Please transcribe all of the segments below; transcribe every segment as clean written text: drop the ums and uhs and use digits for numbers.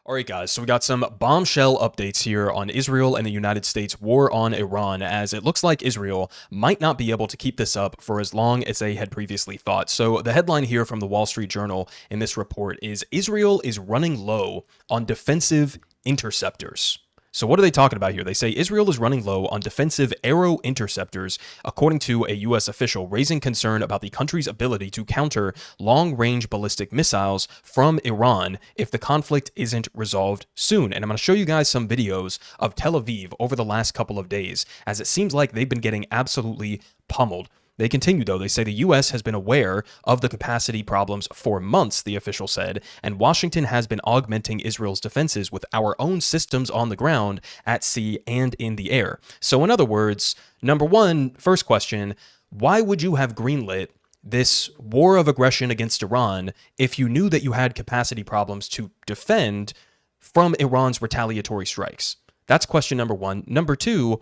All right, guys, so we got some bombshell updates here on Israel and the United States' war on Iran, as it looks like Israel might not be able to keep this up for as long as they had previously thought. So the headline here from the Wall Street Journal in this report is Israel is running low on defensive interceptors. So what are they talking about here? They say Israel is running low on defensive aero interceptors, according to a U.S. official, raising concern about the country's ability to counter long-range ballistic missiles from Iran if the conflict isn't resolved soon. And I'm going to show you guys some videos of Tel Aviv over the last couple of days, as it seems like they've been getting absolutely pummeled. They continue, though. They say the U.S. has been aware of the capacity problems for months, the official said, and Washington has been augmenting Israel's defenses with our own systems on the ground, at sea, and in the air. So in other words, number one, first question, why would you have greenlit this war of aggression against Iran if you knew that you had capacity problems to defend from Iran's retaliatory strikes? That's question number one. Number two,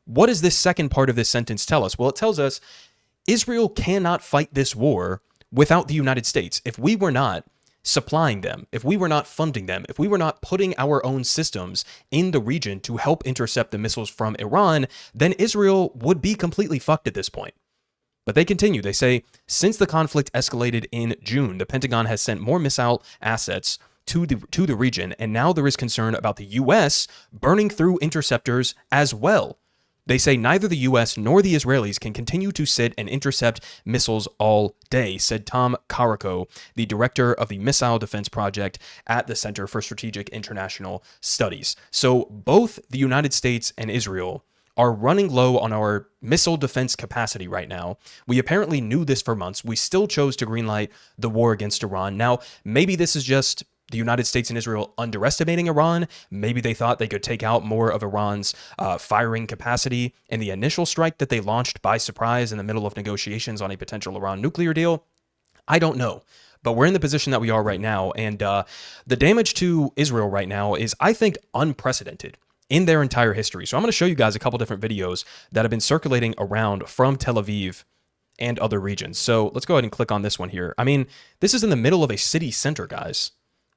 what does this second part of this sentence tell us? Well, it tells us Israel cannot fight this war without the United States. If we were not supplying them, if we were not funding them, if we were not putting our own systems in the region to help intercept the missiles from Iran, then Israel would be completely fucked at this point. But they continue. They say, since the conflict escalated in June, the Pentagon has sent more missile assets to the region, and now there is concern about the U.S. burning through interceptors as well. They say neither the U.S. nor the Israelis can continue to sit and intercept missiles all day, said Tom Carrico, the director of the Missile Defense Project at the Center for Strategic International Studies. So both the United States and Israel are running low on our missile defense capacity right now. We apparently knew this for months. We still chose to greenlight the war against Iran. Now, maybe this is just the United States and Israel underestimating Iran. Maybe they thought they could take out more of Iran's firing capacity in the initial strike that they launched by surprise in the middle of negotiations on a potential Iran nuclear deal. I don't know. But we're in the position that we are right now. And the damage to Israel right now is, I think, unprecedented in their entire history. So I'm going to show you guys a couple different videos that have been circulating around from Tel Aviv and other regions. So let's go ahead and click on this one here. I mean, this is in the middle of a city center, guys.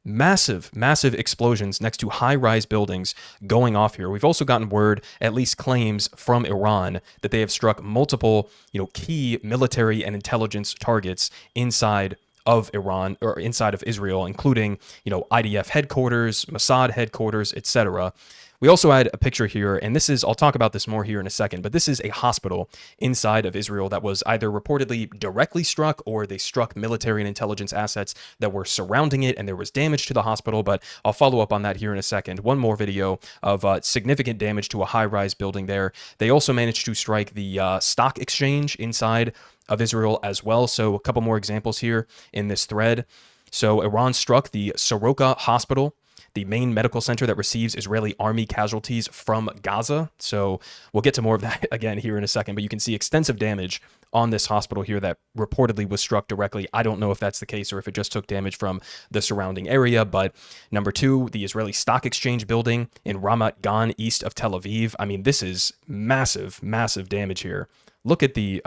Massive explosions next to high-rise buildings going off here. We've also gotten word, at least claims from Iran, that they have struck multiple, key military and intelligence targets inside of Iran or inside of Israel, including, IDF headquarters, Mossad headquarters, etc. We also had a picture here, and I'll talk about this more here in a second, but this is a hospital inside of Israel that was either reportedly directly struck or they struck military and intelligence assets that were surrounding it, and there was damage to the hospital, but I'll follow up on that here in a second. One more video of significant damage to a high-rise building there. They also managed to strike the stock exchange inside of Israel as well, so a couple more examples here in this thread. So Iran struck the Soroka Hospital, the main medical center that receives Israeli army casualties from Gaza. So we'll get to more of that again here in a second, but you can see extensive damage on this hospital here that reportedly was struck directly. I don't know if that's the case or if it just took damage from the surrounding area. But number two, the Israeli Stock Exchange building in Ramat Gan, east of Tel Aviv. I mean, this is massive damage here. Look at the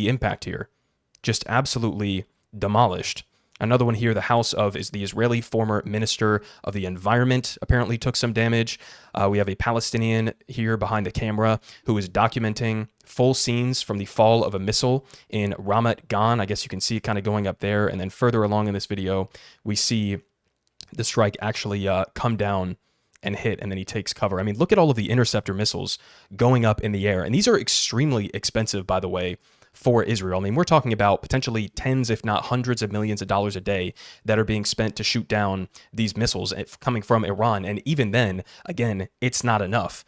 impact here. Just absolutely demolished. Another one here, the house of is the Israeli former minister of the environment apparently took some damage. We have a Palestinian here behind the camera who is documenting full scenes from the fall of a missile in Ramat Gan. I guess you can see it kind of going up there. And then further along in this video, we see the strike actually come down and hit, and then he takes cover. I mean, look at all of the interceptor missiles going up in the air. And these are extremely expensive, by the way, for Israel. I mean, we're talking about potentially tens, if not hundreds of millions of dollars a day that are being spent to shoot down these missiles coming from Iran. And even then, again, it's not enough.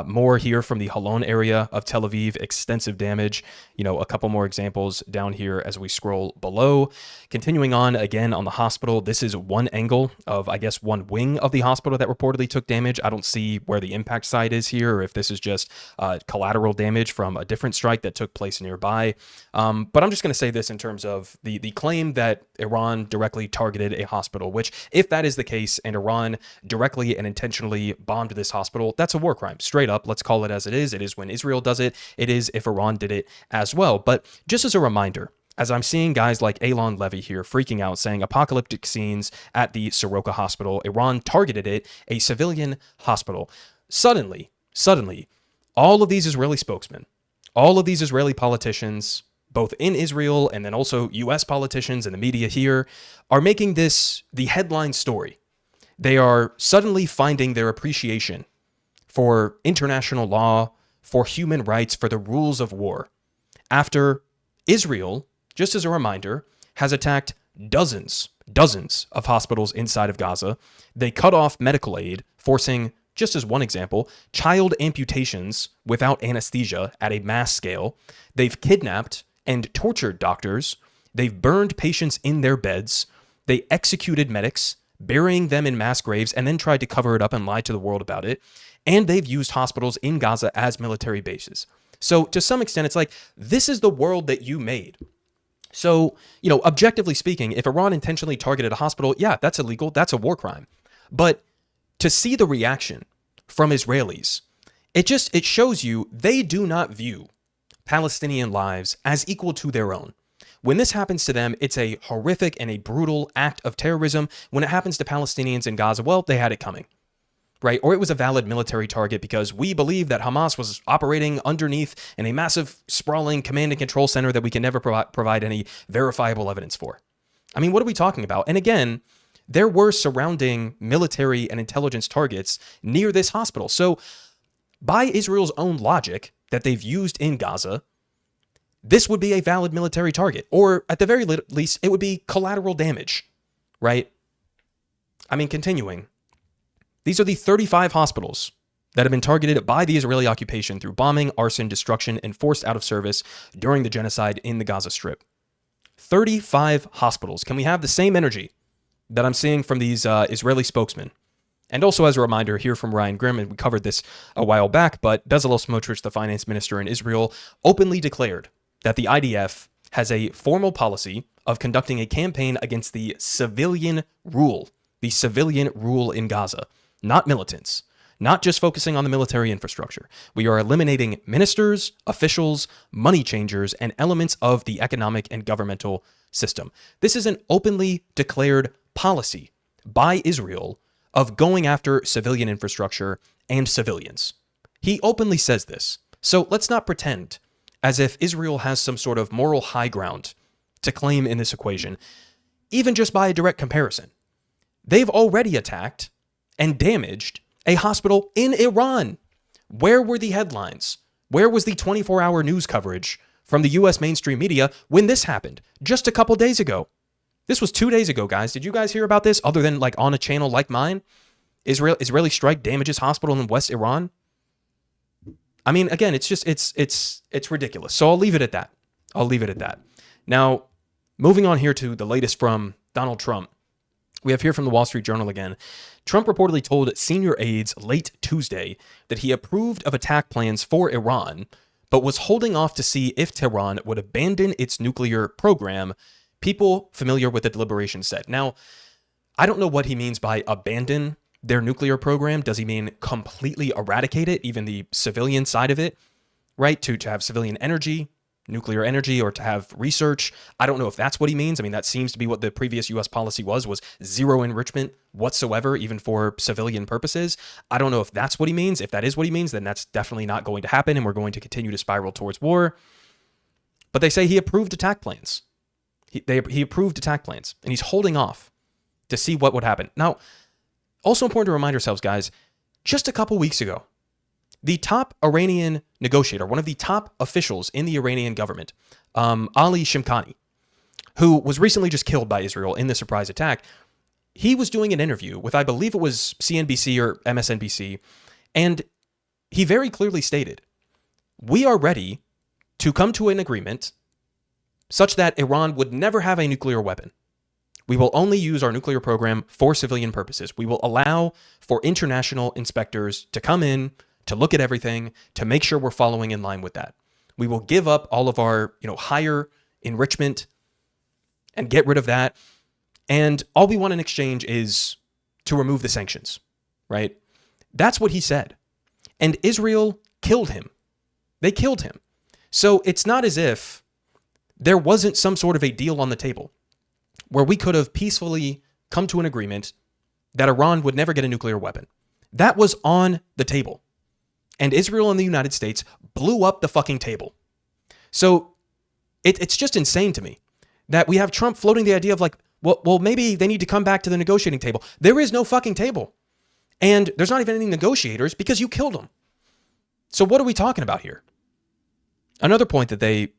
More here from the Holon area of Tel Aviv, extensive damage. A couple more examples down here as we scroll below. Continuing on again on the hospital, this is one angle of, I guess, one wing of the hospital that reportedly took damage. I don't see where the impact site is here, or if this is just collateral damage from a different strike that took place nearby. But I'm just going to say this in terms of the claim that Iran directly targeted a hospital, which if that is the case and Iran directly and intentionally bombed this hospital, that's a war crime. Straight up, let's call it as it is. It is when Israel does it. It is if Iran did it as well. But just as a reminder, as I'm seeing guys like Elon Levy here freaking out, saying apocalyptic scenes at the Soroka hospital. Iran targeted it, a civilian hospital. Suddenly, all of these Israeli spokesmen, all of these Israeli politicians, both in Israel and then also U.S. politicians and the media here, are making this the headline story. They are suddenly finding their appreciation for international law, for human rights, for the rules of war, after Israel, just as a reminder, has attacked dozens of hospitals inside of Gaza. They cut off medical aid, forcing, just as one example, child amputations without anesthesia at a mass scale. They've kidnapped and tortured doctors. They've burned patients in their beds. They executed medics, burying them in mass graves, and then tried to cover it up and lie to the world about it. And they've used hospitals in Gaza as military bases. So to some extent, it's like, this is the world that you made. So, objectively speaking, if Iran intentionally targeted a hospital, yeah, that's illegal. That's a war crime. But to see the reaction from Israelis, it shows you they do not view Palestinian lives as equal to their own. When this happens to them, it's a horrific and a brutal act of terrorism. When it happens to Palestinians in Gaza, well, they had it coming, right? Or it was a valid military target because we believe that Hamas was operating underneath in a massive, sprawling command and control center that we can never provide any verifiable evidence for. I mean, what are we talking about? And again, there were surrounding military and intelligence targets near this hospital. So by Israel's own logic that they've used in Gaza, this would be a valid military target, or at the very least, it would be collateral damage, right? I mean, continuing, these are the 35 hospitals that have been targeted by the Israeli occupation through bombing, arson, destruction, and forced out of service during the genocide in the Gaza Strip. 35 hospitals. Can we have the same energy that I'm seeing from these Israeli spokesmen? And also, as a reminder, here from Ryan Grimm, and we covered this a while back, but Bezalel Smotrich, the finance minister in Israel, openly declared that the IDF has a formal policy of conducting a campaign against the civilian rule in Gaza, not militants, not just focusing on the military infrastructure. We are eliminating ministers, officials, money changers, and elements of the economic and governmental system. This is an openly declared policy by Israel of going after civilian infrastructure and civilians. He openly says this. So let's not pretend as if Israel has some sort of moral high ground to claim in this equation, even just by a direct comparison. They've already attacked and damaged a hospital in Iran. Where were the headlines? Where was the 24-hour news coverage from the U.S. mainstream media when this happened just a couple days ago? This was 2 days ago, guys. Did you guys hear about this other than like on a channel like mine? Israeli strike damages hospital in West Iran. I mean, again, it's ridiculous. So I'll leave it at that. Now, moving on here to the latest from Donald Trump. We have here from the Wall Street Journal again. Trump reportedly told senior aides late Tuesday that he approved of attack plans for Iran, but was holding off to see if Tehran would abandon its nuclear program. People familiar with the deliberation said. Now, I don't know what he means by abandon their nuclear program. Does he mean completely eradicate it, even the civilian side of it, right? To have civilian energy, nuclear energy, or to have research? I don't know if that's what he means. I mean, that seems to be what the previous U.S. policy was zero enrichment whatsoever, even for civilian purposes. I don't know if that's what he means. If that is what he means, then that's definitely not going to happen, and we're going to continue to spiral towards war. But they say he approved attack plans. He approved attack plans, and he's holding off to see what would happen. Now, also important to remind ourselves, guys, just a couple weeks ago, the top Iranian negotiator, one of the top officials in the Iranian government, Ali Shimkhani, who was recently just killed by Israel in the surprise attack, he was doing an interview with, I believe it was CNBC or MSNBC, and he very clearly stated, we are ready to come to an agreement such that Iran would never have a nuclear weapon. We will only use our nuclear program for civilian purposes. We will allow for international inspectors to come in, to look at everything, to make sure we're following in line with that. We will give up all of our, higher enrichment and get rid of that. And all we want in exchange is to remove the sanctions, right? That's what he said. And Israel killed him. They killed him. So it's not as if there wasn't some sort of a deal on the table where we could have peacefully come to an agreement that Iran would never get a nuclear weapon. That was on the table. And Israel and the United States blew up the fucking table. So it's just insane to me that we have Trump floating the idea of like, well, maybe they need to come back to the negotiating table. There is no fucking table. And there's not even any negotiators because you killed them. So what are we talking about here? Another point that they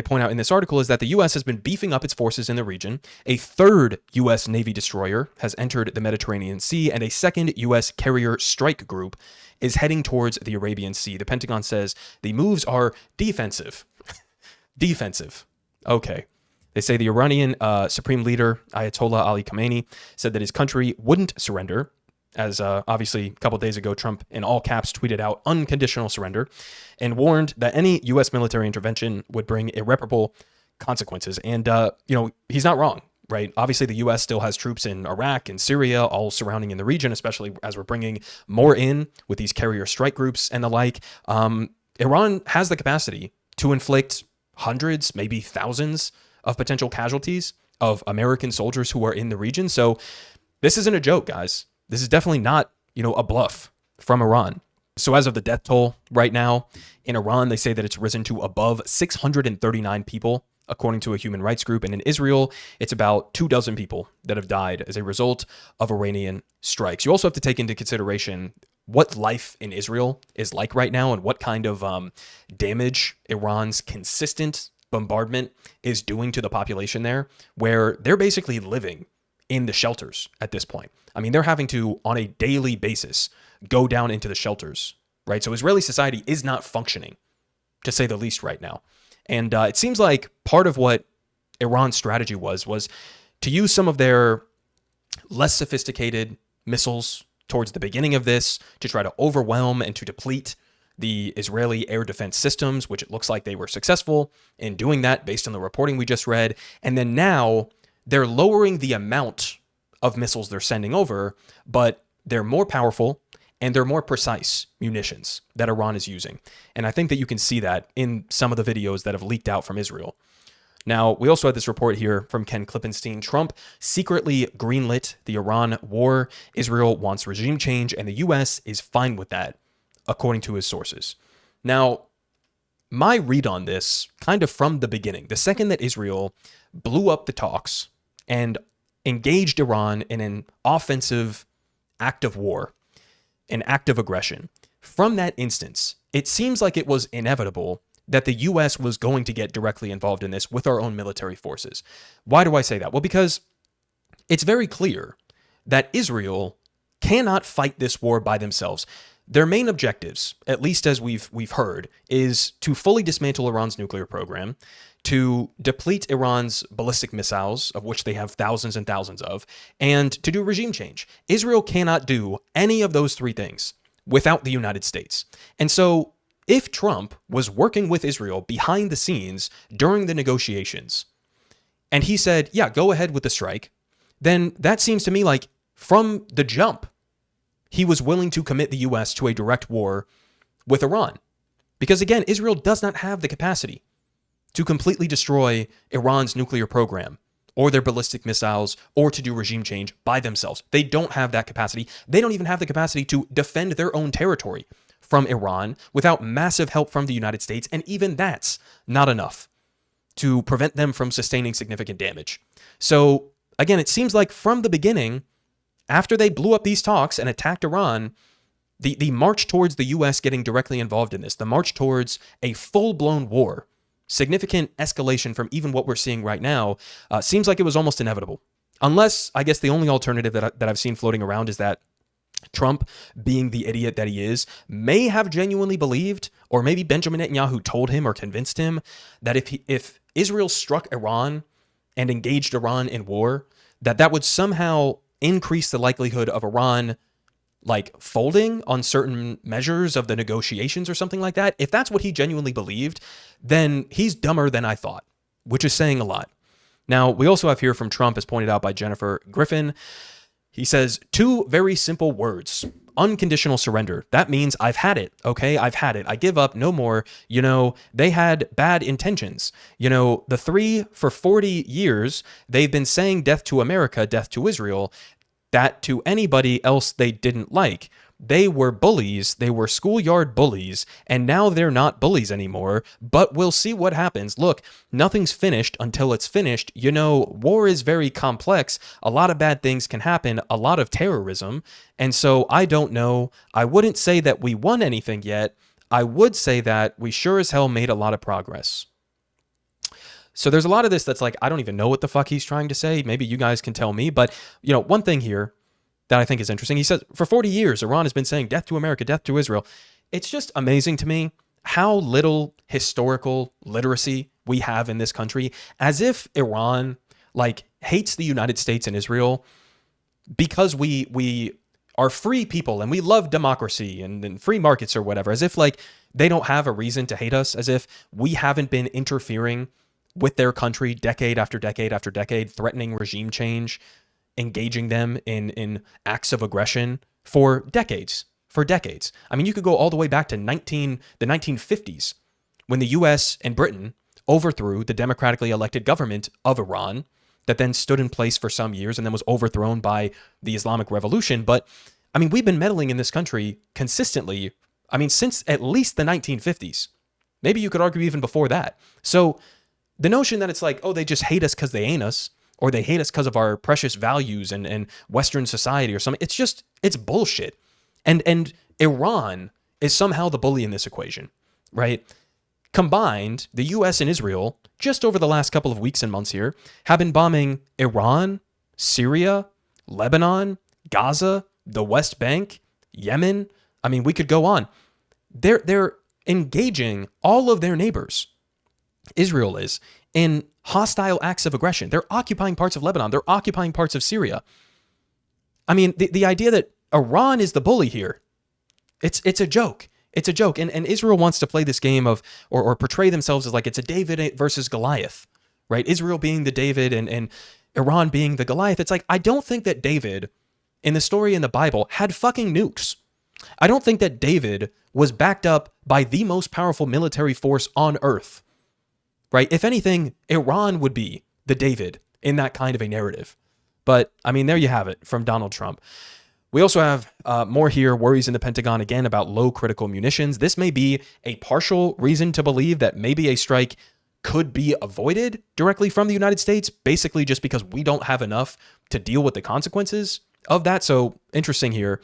point out in this article is that the U.S. has been beefing up its forces in the region. A third U.S. Navy destroyer has entered the Mediterranean Sea, and a second U.S. carrier strike group is heading towards the Arabian Sea. The Pentagon says the moves are defensive. Defensive. Okay. They say the Iranian Supreme Leader, Ayatollah Ali Khamenei, said that his country wouldn't surrender, as obviously a couple days ago, Trump in all caps tweeted out unconditional surrender and warned that any U.S. military intervention would bring irreparable consequences. And, he's not wrong, right? Obviously, the U.S. still has troops in Iraq and Syria, all surrounding in the region, especially as we're bringing more in with these carrier strike groups and the like. Iran has the capacity to inflict hundreds, maybe thousands of potential casualties of American soldiers who are in the region. So this isn't a joke, guys. This is definitely not, a bluff from Iran. So as of the death toll right now in Iran, they say that it's risen to above 639 people, according to a human rights group. And in Israel, it's about 24 people that have died as a result of Iranian strikes. You also have to take into consideration what life in Israel is like right now and what kind of damage Iran's consistent bombardment is doing to the population there, where they're basically living in the shelters at this point. I mean, they're having to, on a daily basis, go down into the shelters, right? So Israeli society is not functioning, to say the least, right now. And it seems like part of what Iran's strategy was to use some of their less sophisticated missiles towards the beginning of this to try to overwhelm and to deplete the Israeli air defense systems, which it looks like they were successful in doing that based on the reporting we just read. And then now they're lowering the amount of missiles they're sending over, but they're more powerful and they're more precise munitions that Iran is using. And I think that you can see that in some of the videos that have leaked out from Israel. Now, we also had this report here from Ken Klippenstein. Trump secretly greenlit the Iran war. Israel wants regime change, and the U.S. is fine with that, according to his sources. Now, my read on this, kind of from the beginning, the second that Israel blew up the talks and engaged Iran in an offensive act of war, an act of aggression, from that instance, it seems like it was inevitable that the U.S. was going to get directly involved in this with our own military forces. Why do I say that? Well, because it's very clear that Israel cannot fight this war by themselves. Their main objectives, at least as we've heard, is to fully dismantle Iran's nuclear program, to deplete Iran's ballistic missiles, of which they have thousands and thousands of, and to do regime change. Israel cannot do any of those three things without the United States. And so if Trump was working with Israel behind the scenes during the negotiations, and he said, yeah, go ahead with the strike, then that seems to me like from the jump, he was willing to commit the U.S. to a direct war with Iran. Because again, Israel does not have the capacity to completely destroy Iran's nuclear program or their ballistic missiles or to do regime change by themselves. They don't have that capacity. They don't even have the capacity to defend their own territory from Iran without massive help from the United States. And even that's not enough to prevent them from sustaining significant damage. So again, it seems like from the beginning, after they blew up these talks and attacked Iran, the march towards the U.S. getting directly involved in this, the march towards a full-blown war, significant escalation from even what we're seeing right now, seems like it was almost inevitable. Unless, I guess the only alternative that I've seen floating around is that Trump, being the idiot that he is, may have genuinely believed, or maybe Benjamin Netanyahu told him or convinced him, that if Israel struck Iran and engaged Iran in war, that would somehow increase the likelihood of Iran folding on certain measures of the negotiations or something like that. If that's what he genuinely believed, then he's dumber than I thought, which is saying a lot. Now, we also have here from Trump, as pointed out by Jennifer Griffin, He says two very simple words: unconditional surrender. That means I've had it, okay? I've had it. I give up, no more. They had bad intentions. The three for 40 years, they've been saying death to America, death to Israel, that to anybody else they didn't like. They were bullies, they were schoolyard bullies, and now they're not bullies anymore, but we'll see what happens. Look, nothing's finished until it's finished. War is very complex. A lot of bad things can happen, a lot of terrorism, and so I don't know. I wouldn't say that we won anything yet. I would say that we sure as hell made a lot of progress. So there's a lot of this that's like, I don't even know what the fuck he's trying to say. Maybe you guys can tell me, but one thing here that I think is interesting. He says, for 40 years, Iran has been saying death to America, death to Israel. It's just amazing to me how little historical literacy we have in this country, as if Iran hates the United States and Israel because we are free people and we love democracy and free markets or whatever, as if they don't have a reason to hate us, as if we haven't been interfering with their country decade after decade after decade, threatening regime change, engaging them in acts of aggression for decades. I mean, you could go all the way back to the 1950s when the US and Britain overthrew the democratically elected government of Iran that then stood in place for some years and then was overthrown by the Islamic Revolution. But I mean, we've been meddling in this country consistently, since at least the 1950s. Maybe you could argue even before that. So the notion that it's they just hate us because they ain't us, or they hate us because of our precious values and Western society or something. It's bullshit. And Iran is somehow the bully in this equation, right? Combined, the US and Israel, just over the last couple of weeks and months here, have been bombing Iran, Syria, Lebanon, Gaza, the West Bank, Yemen. We could go on. They're engaging all of their neighbors, Israel is, in hostile acts of aggression. They're occupying parts of Lebanon. They're occupying parts of Syria. The idea that Iran is the bully here, it's a joke. It's a joke. And Israel wants to play this game of, or portray themselves as it's a David versus Goliath, right? Israel being the David and Iran being the Goliath. It's I don't think that David, in the story in the Bible, had fucking nukes. I don't think that David was backed up by the most powerful military force on earth. Right? If anything, Iran would be the David in that kind of a narrative. But, there you have it from Donald Trump. We also have more here, worries in the Pentagon again about low critical munitions. This may be a partial reason to believe that maybe a strike could be avoided directly from the United States, basically just because we don't have enough to deal with the consequences of that. So, interesting here.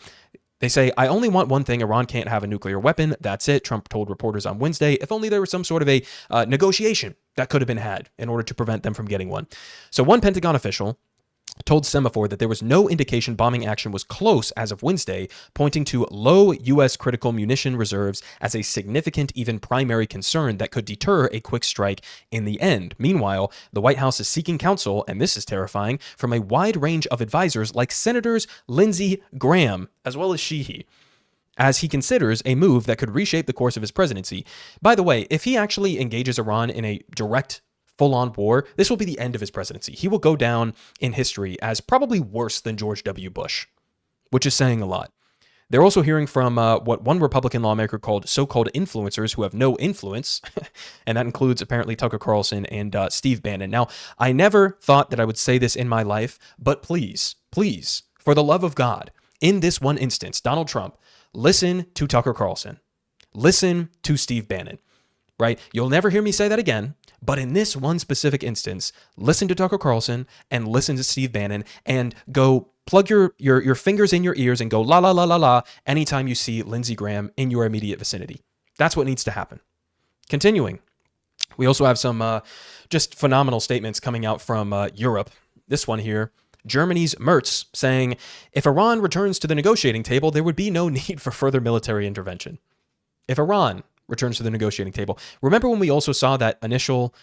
They say, I only want one thing. Iran can't have a nuclear weapon. That's it. Trump told reporters on Wednesday, if only there was some sort of a negotiation that could have been had in order to prevent them from getting one. So one Pentagon official told Semaphore that there was no indication bombing action was close as of Wednesday, pointing to low U.S. critical munition reserves as a significant, even primary concern that could deter a quick strike in the end. Meanwhile, the White House is seeking counsel, and this is terrifying, from a wide range of advisors like Senators Lindsey Graham, as well as Sheehy, as he considers a move that could reshape the course of his presidency. By the way, if he actually engages Iran in a direct full-on war, this will be the end of his presidency. He will go down in history as probably worse than George W. Bush, which is saying a lot. They're also hearing from what one Republican lawmaker called so-called influencers who have no influence, and that includes apparently Tucker Carlson and Steve Bannon. Now, I never thought that I would say this in my life, but please, for the love of God, in this one instance, Donald Trump, listen to Tucker Carlson. Listen to Steve Bannon, right? You'll never hear me say that again. But in this one specific instance, listen to Tucker Carlson and listen to Steve Bannon and go plug your fingers in your ears and go la la la la la anytime you see Lindsey Graham in your immediate vicinity. That's what needs to happen. Continuing, we also have some just phenomenal statements coming out from Europe. This one here, Germany's Merz saying, if Iran returns to the negotiating table, there would be no need for further military intervention. If Iran returns to the negotiating table. Remember when we also saw that initial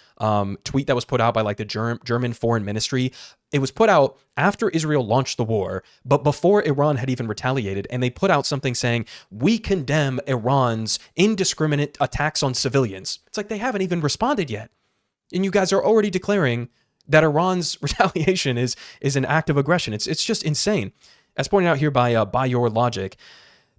tweet that was put out by the German Foreign Ministry? It was put out after Israel launched the war, but before Iran had even retaliated, and they put out something saying, we condemn Iran's indiscriminate attacks on civilians. It's they haven't even responded yet. And you guys are already declaring that Iran's retaliation is an act of aggression. It's just insane. As pointed out here by your logic,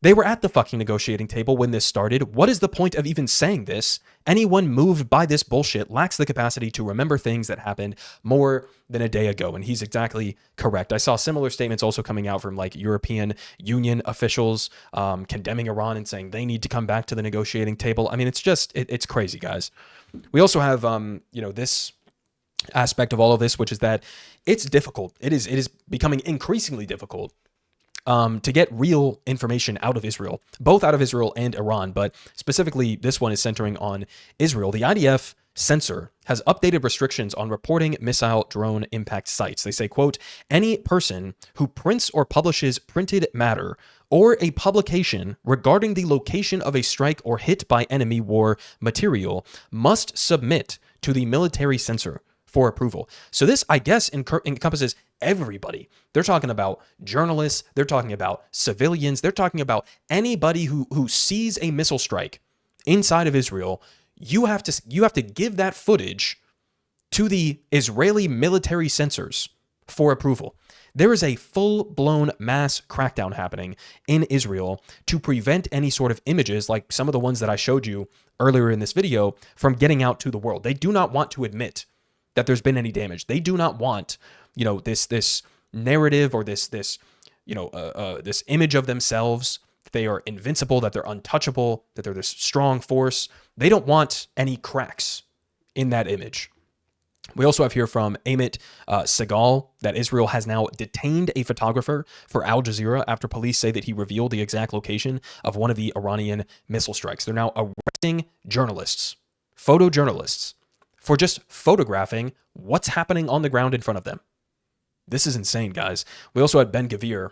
they were at the fucking negotiating table when this started. What is the point of even saying this? Anyone moved by this bullshit lacks the capacity to remember things that happened more than a day ago. And he's exactly correct. I saw similar statements also coming out from like European Union officials condemning Iran and saying they need to come back to the negotiating table. I mean, it's just, it's crazy, guys. We also have, this aspect of all of this, which is that it's difficult. It is becoming increasingly difficult to get real information out of Israel, both out of Israel and Iran, but specifically this one is centering on Israel. The IDF Censor has updated restrictions on reporting missile drone impact sites. They say, quote, any person who prints or publishes printed matter or a publication regarding the location of a strike or hit by enemy war material must submit to the military censor for approval. So this, I guess, encompasses everybody. They're talking about journalists. They're talking about civilians. They're talking about anybody who sees a missile strike inside of Israel. You have to give that footage to the Israeli military censors for approval. There is a full-blown mass crackdown happening in Israel to prevent any sort of images like some of the ones that I showed you earlier in this video from getting out to the world. They do not want to admit that there's been any damage. They do not want, this narrative or this image of themselves that they are invincible, that they're untouchable, that they're this strong force. They don't want any cracks in that image. We also have here from Amit Segal that Israel has now detained a photographer for Al Jazeera after police say that he revealed the exact location of one of the Iranian missile strikes. They're now arresting journalists, photojournalists, for just photographing what's happening on the ground in front of them. This is insane, guys. We also had Ben Gvir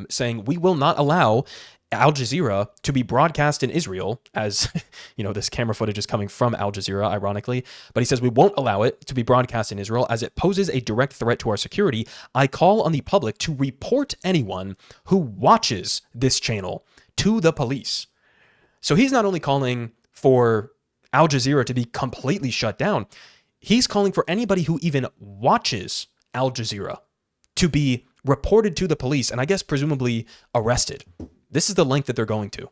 saying, we will not allow Al Jazeera to be broadcast in Israel, as this camera footage is coming from Al Jazeera, ironically. But he says, we won't allow it to be broadcast in Israel as it poses a direct threat to our security. I call on the public to report anyone who watches this channel to the police. So he's not only calling for Al Jazeera to be completely shut down, he's calling for anybody who even watches Al Jazeera to be reported to the police and I guess presumably arrested. This is the length that they're going to.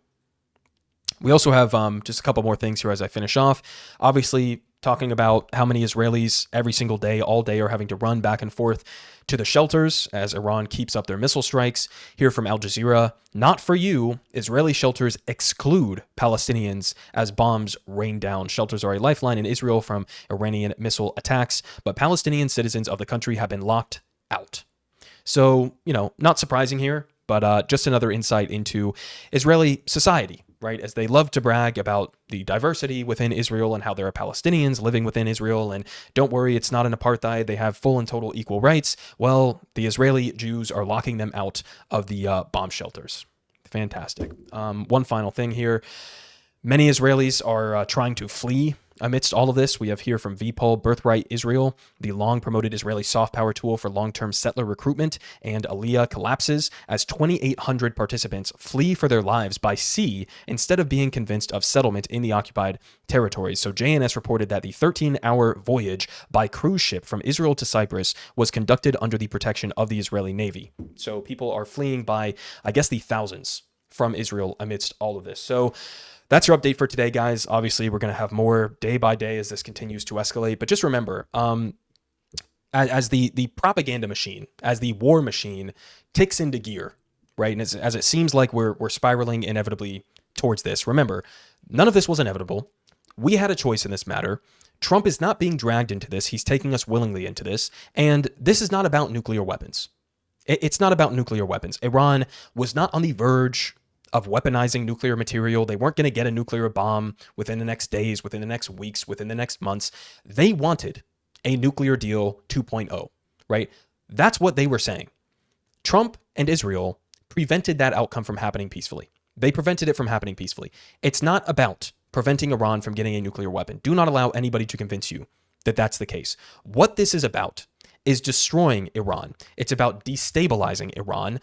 We also have just a couple more things here as I finish off. Obviously, talking about how many Israelis every single day, all day, are having to run back and forth to the shelters as Iran keeps up their missile strikes. Here from Al Jazeera, not for you. Israeli shelters exclude Palestinians as bombs rain down. Shelters are a lifeline in Israel from Iranian missile attacks, but Palestinian citizens of the country have been locked out. So, not surprising here, but just another insight into Israeli society, right? As they love to brag about the diversity within Israel and how there are Palestinians living within Israel. And don't worry, it's not an apartheid. They have full and total equal rights. Well, the Israeli Jews are locking them out of the bomb shelters. Fantastic. One final thing here. Many Israelis are trying to flee amidst all of this. We have here from VPOL, Birthright Israel, the long-promoted Israeli soft power tool for long-term settler recruitment and Aliyah collapses as 2,800 participants flee for their lives by sea instead of being convinced of settlement in the occupied territories. So JNS reported that the 13-hour voyage by cruise ship from Israel to Cyprus was conducted under the protection of the Israeli Navy. So people are fleeing by, I guess, the thousands from Israel amidst all of this. So that's your update for today, guys. Obviously, we're going to have more day by day as this continues to escalate. But just remember, as the propaganda machine, as the war machine ticks into gear, right? And as it seems like we're spiraling inevitably towards this, remember, none of this was inevitable. We had a choice in this matter. Trump is not being dragged into this. He's taking us willingly into this. And this is not about nuclear weapons. It's not about nuclear weapons. Iran was not on the verge of weaponizing nuclear material. They weren't going to get a nuclear bomb within the next days, within the next weeks, within the next months. They wanted a nuclear deal 2.0, right? That's what they were saying. Trump and Israel prevented that outcome from happening peacefully. They prevented it from happening peacefully. It's not about preventing Iran from getting a nuclear weapon. Do not allow anybody to convince you that that's the case. What this is about is destroying Iran. It's about destabilizing Iran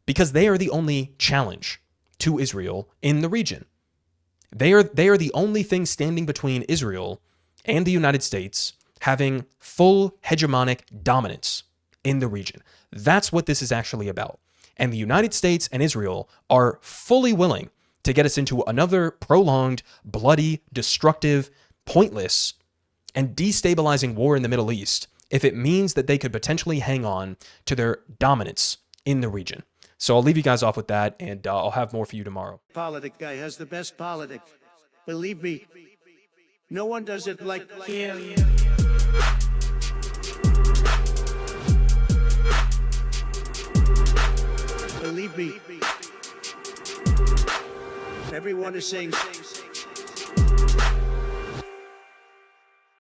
because they are the only challenge to Israel in the region. They are the only thing standing between Israel and the United States having full hegemonic dominance in the region. That's what this is actually about. And the United States and Israel are fully willing to get us into another prolonged, bloody, destructive, pointless, and destabilizing war in the Middle East if it means that they could potentially hang on to their dominance in the region. So I'll leave you guys off with that, and I'll have more for you tomorrow. Politic guy has the best politics. Believe me, no one does it like him. Believe me, everyone is saying